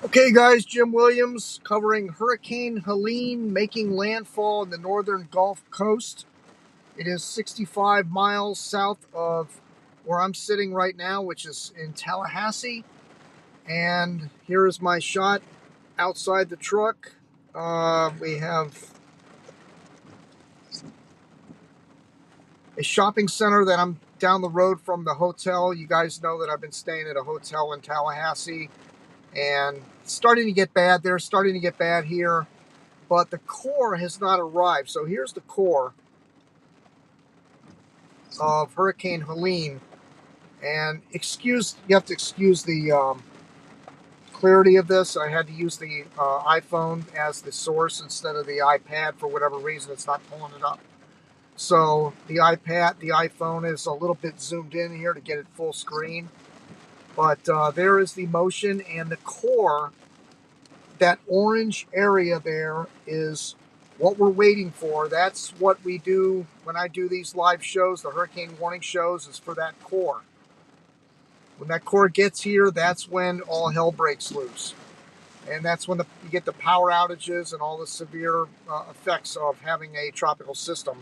Okay, guys, Jim Williams covering Hurricane Helene making landfall in the northern Gulf Coast. It is 65 miles south of where I'm sitting right now, which is in Tallahassee. And here is my shot outside the truck. We have a shopping center that I'm down the road from the hotel. You guys know that I've been staying at a hotel in Tallahassee, and it's starting to get bad there, starting to get bad here. But the core has not arrived. So here's the core of Hurricane Helene. And you have to excuse the clarity of this. I had to use the iPhone as the source instead of the iPad for whatever reason. It's not pulling it up. So the iPhone is a little bit zoomed in here to get it full screen. But there is the motion, and the core, that orange area there, is what we're waiting for. That's what we do when I do these live shows, the hurricane warning shows, is for that core. When that core gets here, that's when all hell breaks loose. And that's when you get the power outages and all the severe effects of having a tropical system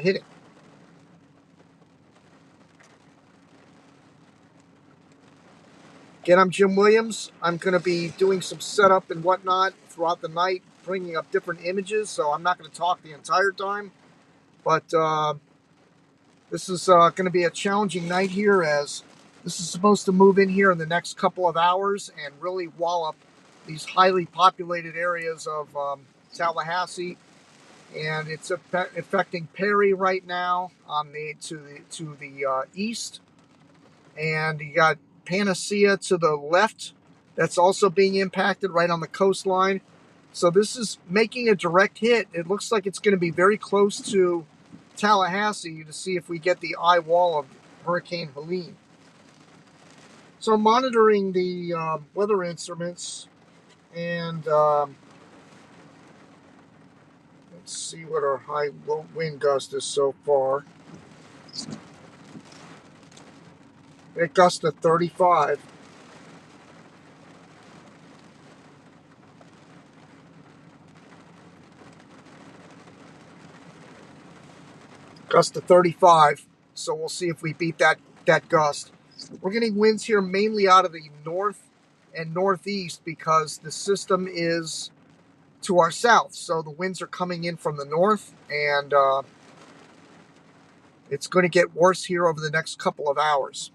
hitting. Again, I'm Jim Williams. I'm going to be doing some setup and whatnot throughout the night, bringing up different images, so I'm not going to talk the entire time. But this is going to be a challenging night here, as this is supposed to move in here in the next couple of hours and really wallop these highly populated areas of Tallahassee. And it's affecting Perry right now on to the east, and you got Panacea to the left. That's also being impacted right on the coastline. So this is making a direct hit. It looks like it's going to be very close to Tallahassee to see if we get the eye wall of Hurricane Helene. So I'm monitoring the weather instruments, and let's see what our high wind gust is so far. It gust of 35. Gust of 35. So we'll see if we beat that gust. We're getting winds here mainly out of the north and northeast because the system is to our south. So the winds are coming in from the north, and it's going to get worse here over the next couple of hours.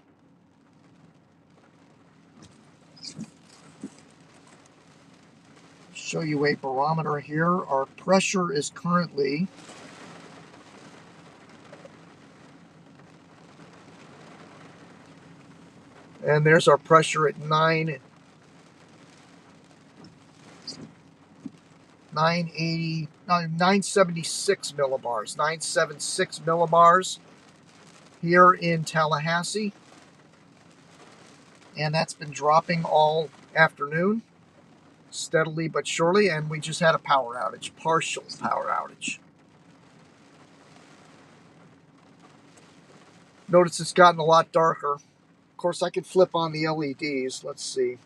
Show you a barometer here. Our pressure is currently and there's our pressure at 976 millibars, 976 millibars here in Tallahassee. And that's been dropping all afternoon, steadily but surely, and we just had a power outage, partial power outage. Notice it's gotten a lot darker. Of course, I can flip on the LEDs. Let's see.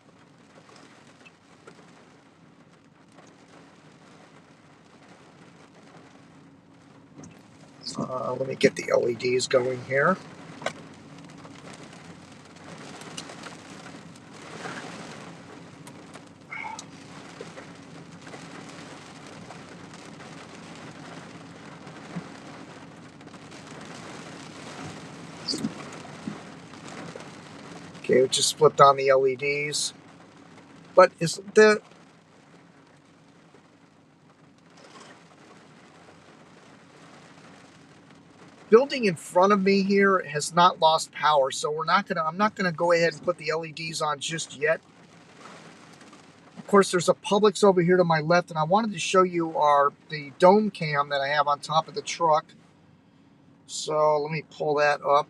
Let me get the LEDs going here. Okay, we just flipped on the LEDs. But is the building in front of me here has not lost power, so I'm not gonna go ahead and put the LEDs on just yet. Of course, there's a Publix over here to my left, and I wanted to show you the dome cam that I have on top of the truck. So let me pull that up.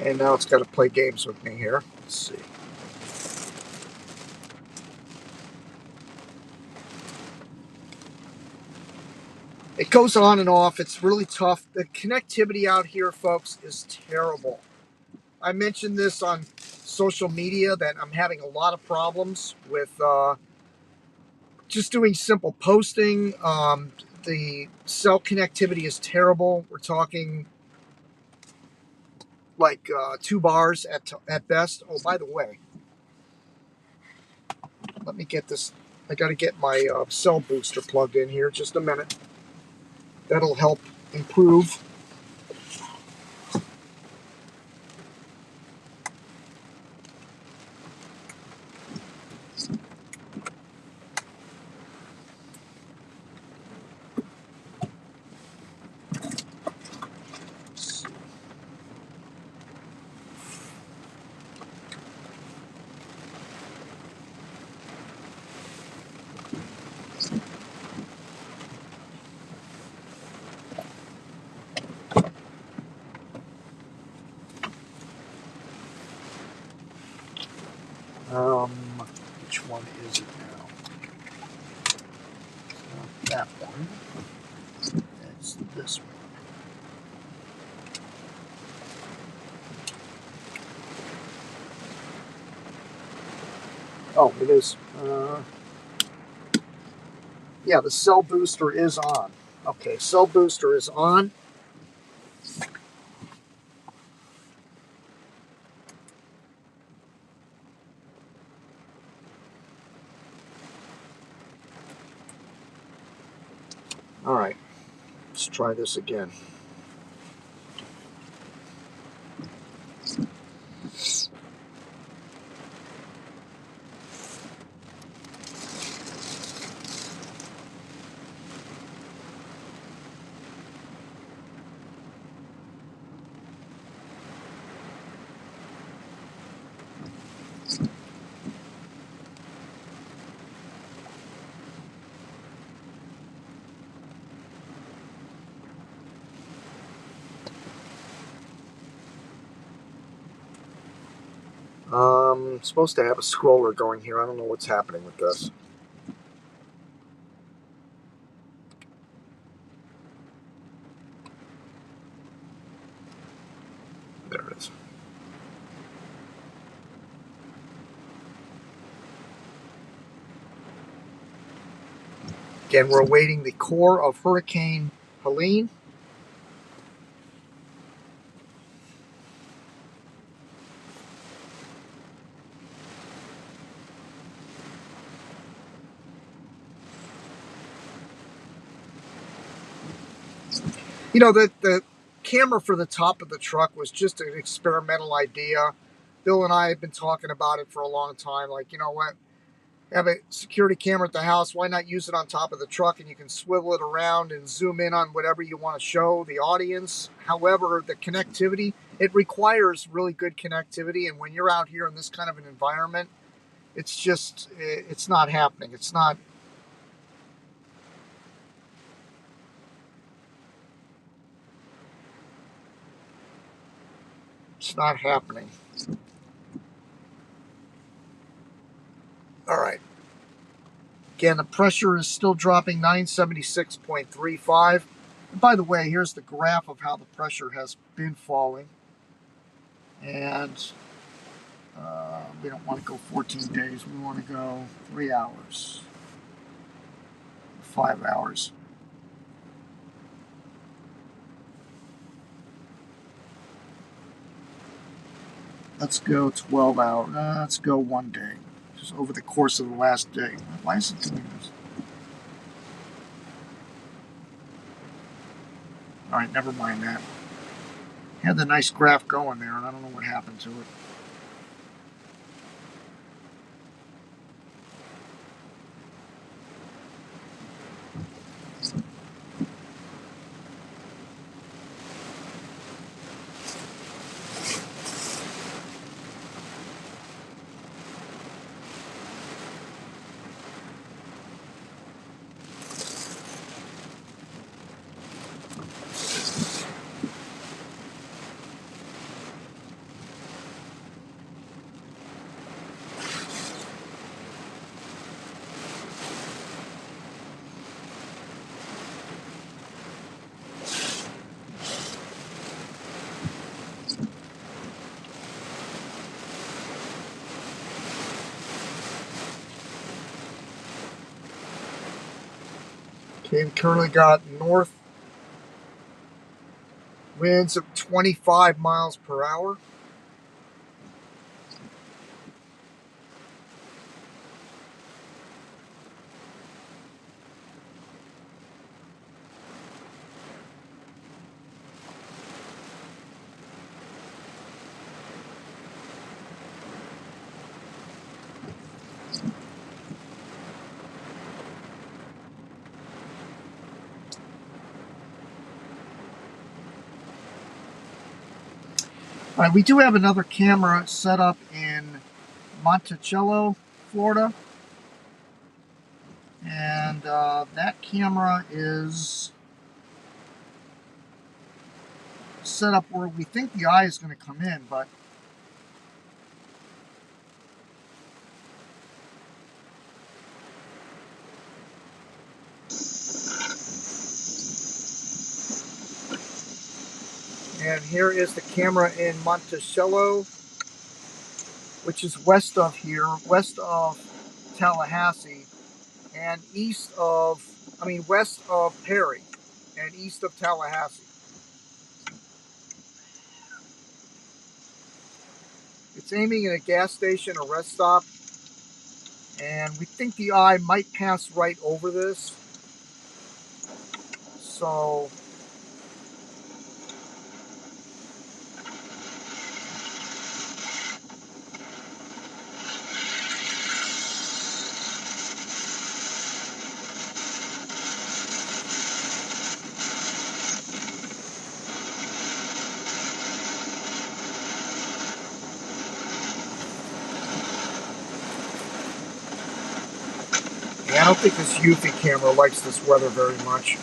And now it's got to play games with me here. Let's see. It goes on and off. It's really tough. The connectivity out here, folks, is terrible. I mentioned this on social media that I'm having a lot of problems with just doing simple posting. The cell connectivity is terrible. We're talking like 2 bars at best. Oh, by the way, let me get this. I got to get my cell booster plugged in here. Just a minute. That'll help improve. Which one is it now? It's not that one. It's this one. Oh, it is. Yeah, the cell booster is on. Okay, cell booster is on. All right, let's try this again. Supposed to have a scroller going here. I don't know what's happening with this. There it is. Again, we're awaiting the core of Hurricane Helene. You know, the camera for the top of the truck was just an experimental idea. Bill and I have been talking about it for a long time. Like, you know what? Have a security camera at the house. Why not use it on top of the truck and you can swivel it around and zoom in on whatever you want to show the audience. However, the connectivity, it requires really good connectivity. And when you're out here in this kind of an environment, it's not happening. It's not happening. All right. Again, the pressure is still dropping 976.35. And by the way, here's the graph of how the pressure has been falling. And we don't want to go 14 days. We want to go 3 hours, 5 hours. Let's go 12 hours. Let's go 1 day. Just over the course of the last day. Why is it doing this? All right, never mind that. Had the nice graph going there, and I don't know what happened to it. Okay, we currently got north winds of 25 miles per hour. All right, we do have another camera set up in Monticello, Florida. And that camera is set up where we think the eye is going to come in, but and here is the camera in Monticello, which is west of here, west of Tallahassee, and west of Perry, and east of Tallahassee. It's aiming at a gas station, a rest stop, and we think the eye might pass right over this. So yeah, I don't think this UV camera likes this weather very much.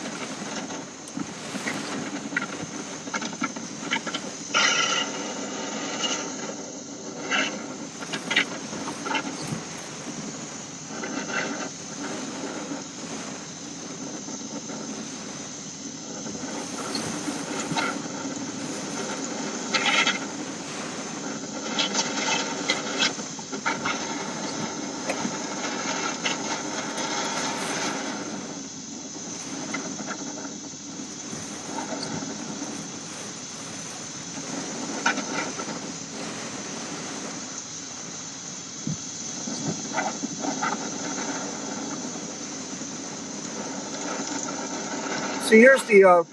So here's the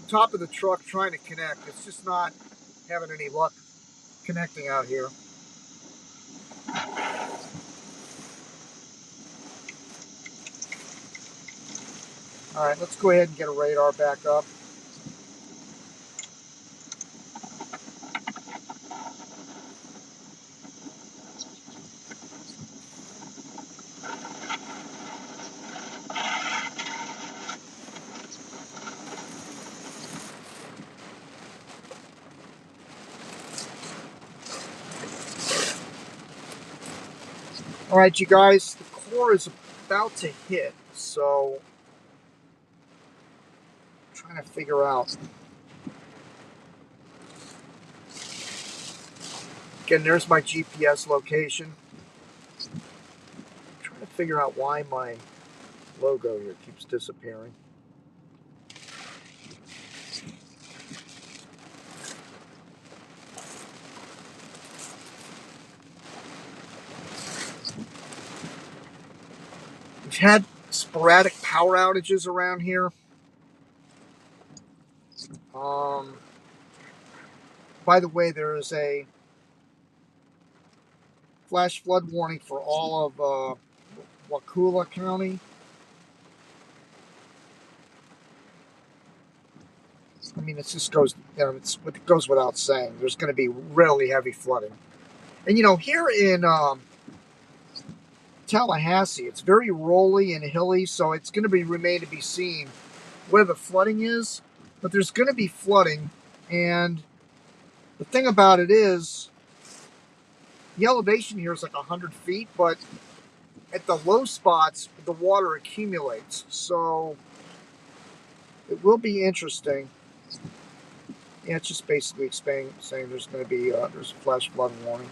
top of the truck trying to connect. It's just not having any luck connecting out here. All right, let's go ahead and get a radar back up. All right, you guys, the core is about to hit, so I'm trying to figure out. Again, there's my GPS location. I'm trying to figure out why my logo here keeps disappearing. We've had sporadic power outages around here. By the way, there is a flash flood warning for all of Wakulla County. I mean, it just goes, it goes without saying. There's going to be really heavy flooding. And, here in Tallahassee, it's very rolly and hilly, so it's going to remain to be seen where the flooding is. But there's going to be flooding, and the thing about it is, the elevation here is like 100 feet, but at the low spots, the water accumulates. So it will be interesting. Yeah, it's just basically saying there's going to be there's a flash flood warning.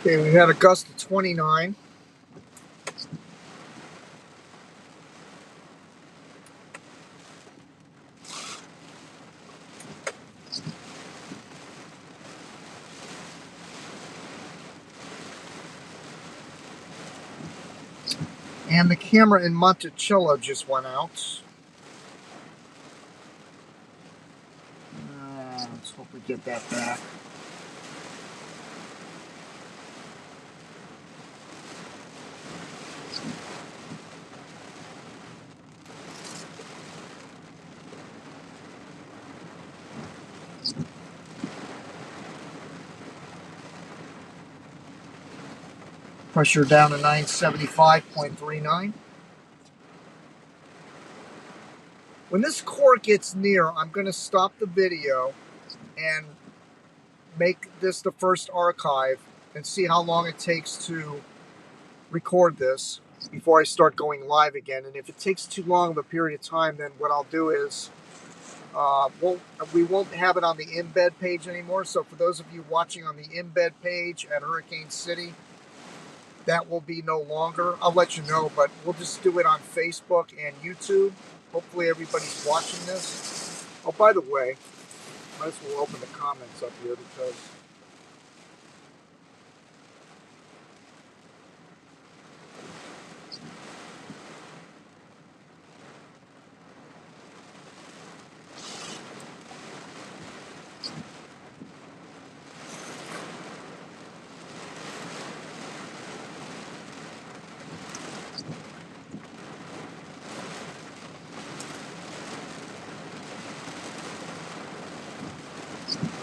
Okay, we had a gust of 29. And the camera in Monticello just went out. Let's hope we get that back. Pressure down to 975.39. When this core gets near, I'm going to stop the video and make this the first archive and see how long it takes to record this before I start going live again. And if it takes too long of a period of time, then what I'll do is we won't have it on the embed page anymore. So for those of you watching on the embed page at Hurricane City, that will be no longer. I'll let you know, but we'll just do it on Facebook and YouTube. Hopefully everybody's watching this. Oh, by the way, might as well open the comments up here because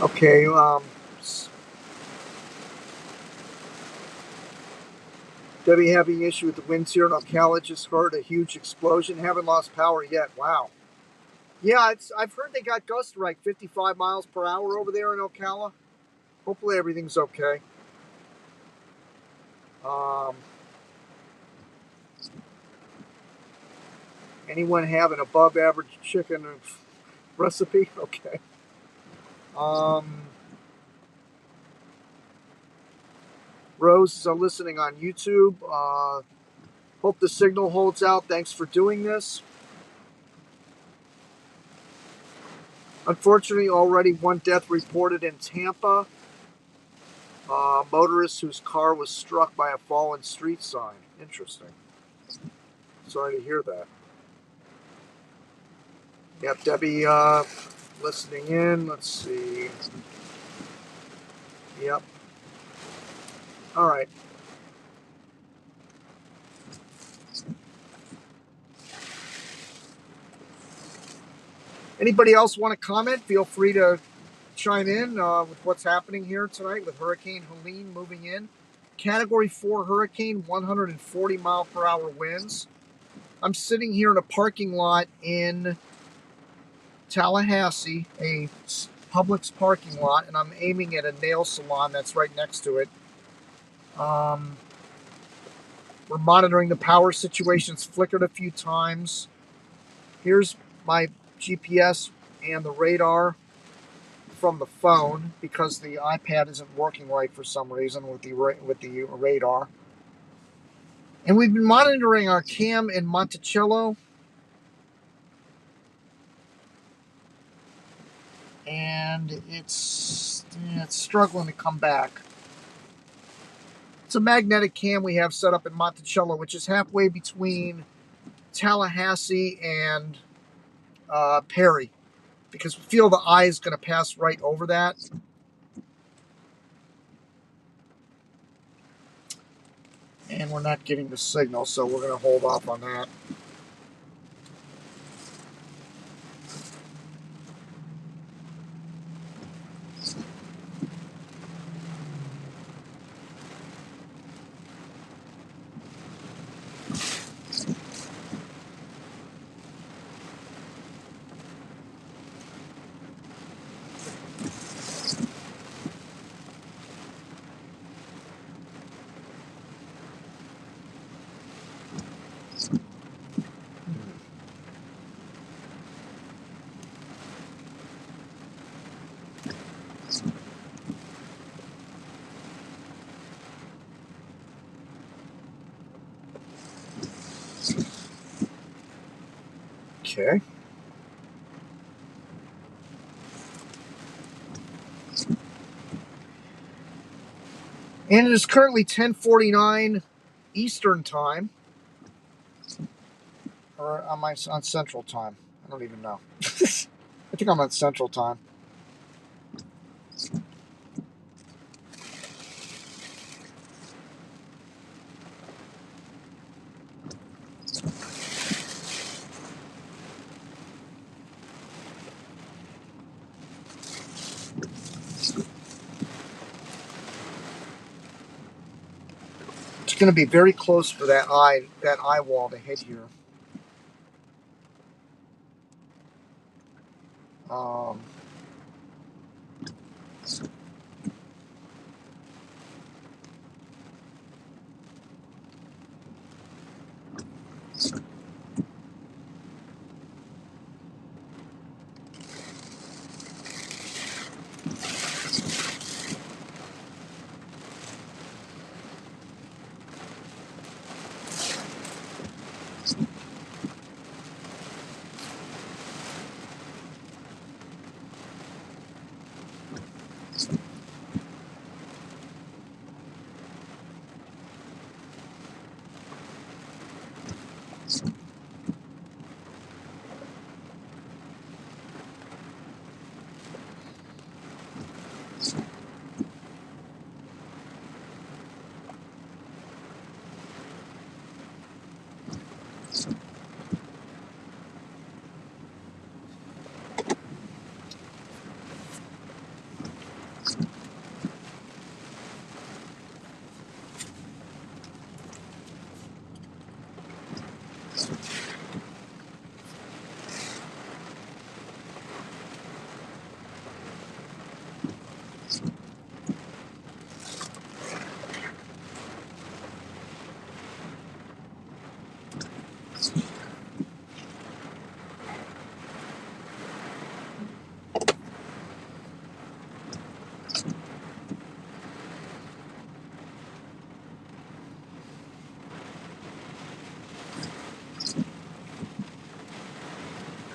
okay, Debbie having issue with the winds here in Ocala. Just heard a huge explosion. Haven't lost power yet. Wow. Yeah, I've heard they got gusts like 55 miles per hour over there in Ocala. Hopefully everything's okay. Um, anyone have an above average chicken recipe? Okay. Rose is listening on YouTube. Hope the signal holds out. Thanks for doing this. Unfortunately, already one death reported in Tampa. Motorist whose car was struck by a fallen street sign. Interesting. Sorry to hear that. Yep, Debbie listening in. Let's see. Yep. All right. Anybody else want to comment? Feel free to chime in with what's happening here tonight with Hurricane Helene moving in. Category 4 hurricane, 140 mile per hour winds. I'm sitting here in a parking lot in Tallahassee, a Publix parking lot, and I'm aiming at a nail salon that's right next to it. We're monitoring the power situations, flickered a few times. Here's my GPS and the radar from the phone because the iPad isn't working right for some reason with the radar. And we've been monitoring our cam in Monticello, and it's struggling to come back. It's a magnetic cam we have set up in Monticello, which is halfway between Tallahassee and Perry, because we feel the eye is going to pass right over that. And we're not getting the signal, so we're going to hold off on that. Okay. And it is currently 10:49 Eastern Time. Or am I on Central Time? I don't even know. I think I'm on Central Time. It's going to be very close for that eye wall to hit here. Um,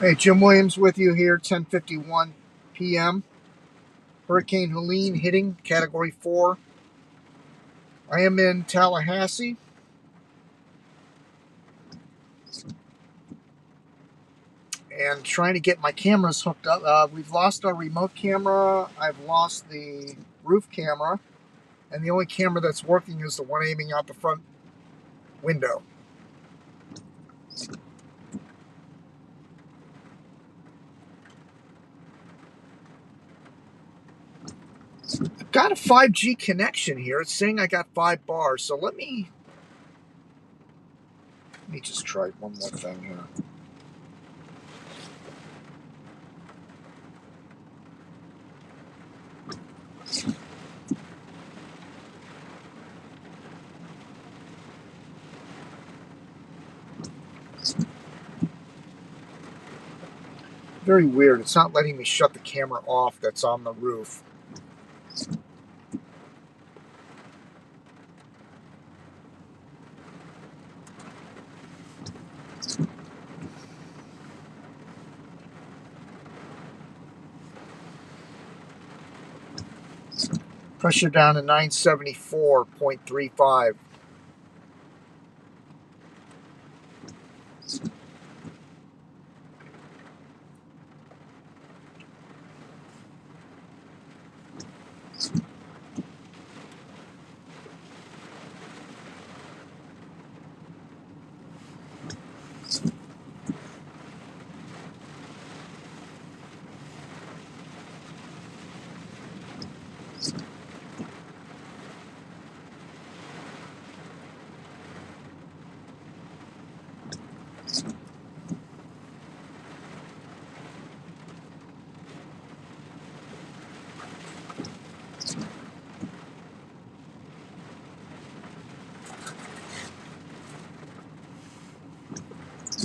Hey, Jim Williams with you here, 10:51 p.m. Hurricane Helene hitting Category 4. I am in Tallahassee. And trying to get my cameras hooked up. We've lost our remote camera. I've lost the roof camera. And the only camera that's working is the one aiming out the front window. I've got a 5G connection here. It's saying I got 5 bars. So let me just try one more thing here. Very weird. It's not letting me shut the camera off that's on the roof. Pressure down to 974.35.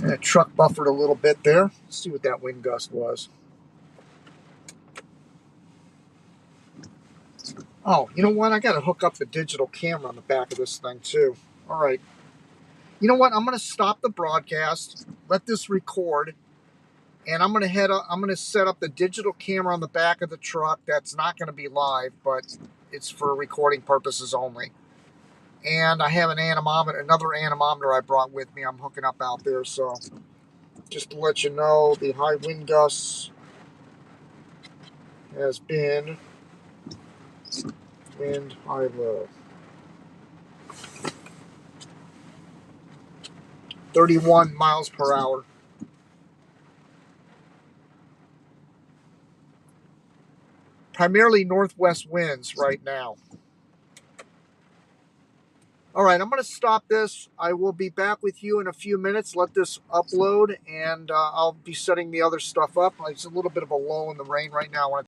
That truck buffered a little bit there. Let's see what that wind gust was. Oh, you know what? I got to hook up the digital camera on the back of this thing too. All right. You know what? I'm going to stop the broadcast, let this record, And I'm gonna head up. I'm gonna set up the digital camera on the back of the truck. That's not gonna be live, but it's for recording purposes only. And I have an anemometer, another anemometer I brought with me. I'm hooking up out there. So just to let you know, the high wind gusts has been wind high low 31 miles per hour. Primarily northwest winds right now. All right, I'm going to stop this. I will be back with you in a few minutes. Let this upload, and I'll be setting the other stuff up. It's a little bit of a lull in the rain right now. I want to